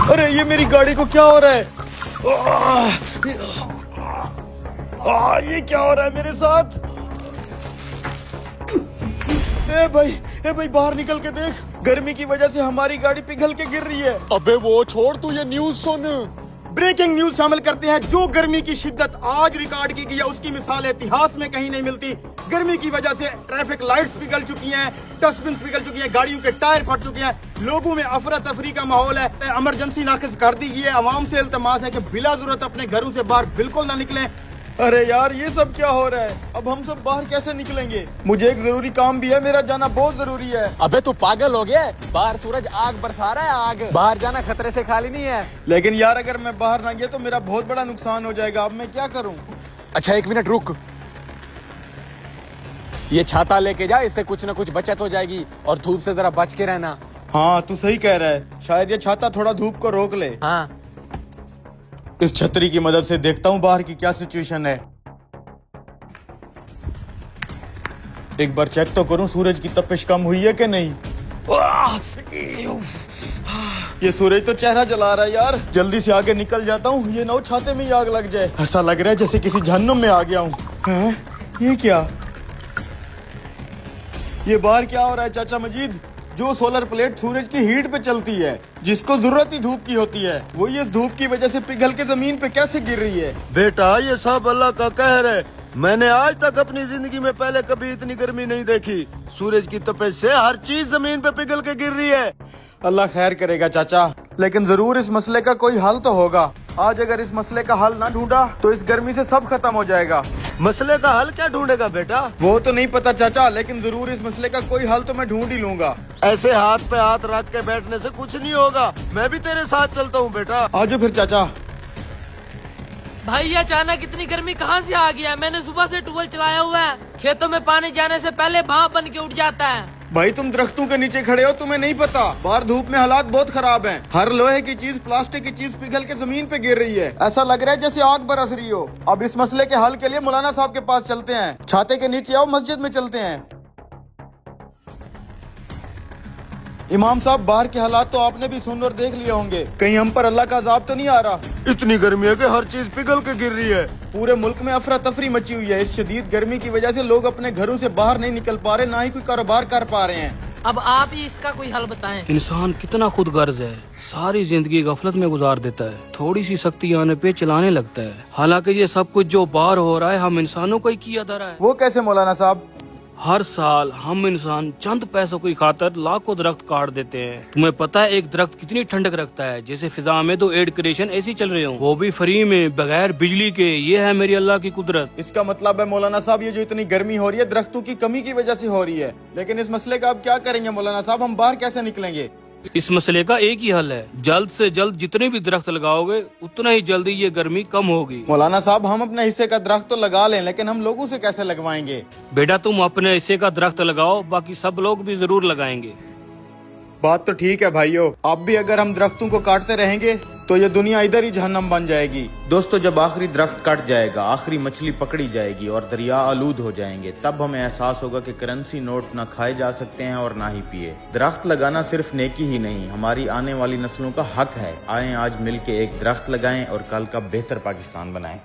अरे ये मेरी गाड़ी को क्या हो रहा है? ये क्या हो रहा है मेरे साथ? ए भाई बाहर निकल के देख, गर्मी की वजह से हमारी गाड़ी पिघल के गिर रही है। अबे वो छोड़, तू ये न्यूज़ सुन। ब्रेकिंग न्यूज शामिल करते हैं। जो गर्मी की शिद्दत आज रिकॉर्ड की गई है उसकी मिसाल इतिहास में कहीं नहीं मिलती। गर्मी की वजह से ट्रैफिक लाइट्स पिघल चुकी हैं, डस्टबिन पिघल चुकी हैं, गाड़ियों के टायर फट चुके हैं, लोगों में अफरा तफरी का माहौल है। इमरजेंसी नाफिज कर दी गई है। आवाम से इल्तमास है कि बिला जरूरत अपने घरों से बाहर बिल्कुल ना निकलें। अरे यार ये सब क्या हो रहा है? अब हम सब बाहर कैसे निकलेंगे? मुझे एक जरूरी काम भी है, मेरा जाना बहुत जरूरी है। अबे तू पागल हो गया? बाहर सूरज आग बरसा रहा है, आग। बाहर जाना खतरे से खाली नहीं है। लेकिन यार अगर मैं बाहर ना गया तो मेरा बहुत बड़ा नुकसान हो जाएगा। अब मैं क्या करूं? अच्छा 1 मिनट रुक, ये छाता लेके जा, इससे कुछ न कुछ बचत हो जाएगी। और धूप से जरा बच के रहना। हाँ तू सही कह रहा है, शायद ये छाता थोड़ा धूप को रोक ले। हाँ इस छतरी की मदद से देखता हूँ बाहर की क्या सिचुएशन है। एक बार चेक तो करूं सूरज की तपिश कम हुई है कि नहीं। ये सूरज तो चेहरा जला रहा है यार, जल्दी से आगे निकल जाता हूँ, ये ना छाते में ही आग लग जाए। ऐसा लग रहा है जैसे किसी जहन्नुम में आ गया हूँ। ये क्या, ये बाहर क्या हो रहा है चाचा मजीद? जो सोलर प्लेट सूरज की हीट पे चलती है, जिसको जरूरत ही धूप की होती है, वो ये धूप की वजह से पिघल के जमीन पे कैसे गिर रही है? बेटा ये सब अल्लाह का कहर है। मैंने आज तक अपनी जिंदगी में पहले कभी इतनी गर्मी नहीं देखी। सूरज की तपिश से हर चीज जमीन पे पिघल के गिर रही है। अल्लाह खैर करेगा चाचा, लेकिन जरूर इस मसले का कोई हल तो होगा। आज अगर इस मसले का हल ना ढूंढा तो इस गर्मी से सब खत्म हो जाएगा। मसले का हल क्या ढूंढेगा बेटा? वो तो नहीं पता चाचा, लेकिन जरूर इस मसले का कोई हल तो मैं ढूंढ ही लूंगा। ऐसे हाथ पे हाथ रख के बैठने से कुछ नहीं होगा। मैं भी तेरे साथ चलता हूँ बेटा। आजो फिर चाचा। भाई ये अचानक इतनी गर्मी कहाँ से आ गया? मैंने सुबह से ट्यूबवेल चलाया हुआ है, खेतों में पानी जाने से पहले भाप बन के उठ जाता है। भाई तुम दरख्तों के नीचे खड़े हो, तुम्हें नहीं पता बाहर धूप में हालात बहुत खराब हैं। हर लोहे की चीज, प्लास्टिक की चीज पिघल के जमीन पे गिर रही है। ऐसा लग रहा है जैसे आग बरस रही हो। अब इस मसले के हल के लिए मौलाना साहब के पास चलते हैं। छाते के नीचे आओ, मस्जिद में चलते हैं। इमाम साहब बाहर के हालात तो आपने भी सुन और देख लिए होंगे, कहीं हम पर अल्लाह का अजाब तो नहीं आ रहा? इतनी गर्मी है कि हर चीज पिघल के गिर रही है। पूरे मुल्क में अफरा तफरी मची हुई है। इस शदीद गर्मी की वजह से लोग अपने घरों से बाहर नहीं निकल पा रहे, ना ही कोई कारोबार कर पा रहे हैं। अब आप ही इसका कोई हल बताएं। इंसान कितना खुद गर्ज है, सारी जिंदगी गफलत में गुजार देता है, थोड़ी सी सख्ती आने पे चलाने लगता है। हालांकि ये सब कुछ जो बाहर हो रहा है हम इंसानों को ही किया जा रहा है। वो कैसे मौलाना साहब? हर साल हम इंसान चंद पैसों की खातर लाखों दरख्त काट देते हैं। तुम्हें पता है एक दरख्त कितनी ठंडक रखता है? जैसे फिजा में तो एयर कंडीशन ऐसी चल रहे हो, वो भी फ्री में बगैर बिजली के। ये है मेरी अल्लाह की कुदरत। इसका मतलब है मौलाना साहब ये जो इतनी गर्मी हो रही है दरख्तों की कमी की वजह से हो रही है। लेकिन इस मसले का अब क्या करेंगे मौलाना साहब? हम बाहर कैसे निकलेंगे? इस मसले का एक ही हल है, जल्द से जल्द जितने भी दरख्त लगाओगे उतना ही जल्दी ये गर्मी कम होगी। मौलाना साहब हम अपने हिस्से का दरख्त तो लगा लें, लेकिन हम लोगों से कैसे लगवाएंगे? बेटा तुम अपने हिस्से का दरख्त लगाओ, बाकी सब लोग भी जरूर लगाएंगे। बात तो ठीक है भाइयों, अब भी अगर हम दरख्तों को काटते रहेंगे तो ये दुनिया इधर ही जहन्नम बन जाएगी। दोस्तों जब आखिरी दरख्त कट जाएगा, आखिरी मछली पकड़ी जाएगी और दरिया आलूद हो जाएंगे, तब हमें एहसास होगा कि करेंसी नोट ना खाए जा सकते हैं और ना ही पिए। दरख्त लगाना सिर्फ नेकी ही नहीं, हमारी आने वाली नस्लों का हक है। आए आज मिल के एक दरख्त लगाएं और कल का बेहतर पाकिस्तान बनाएं।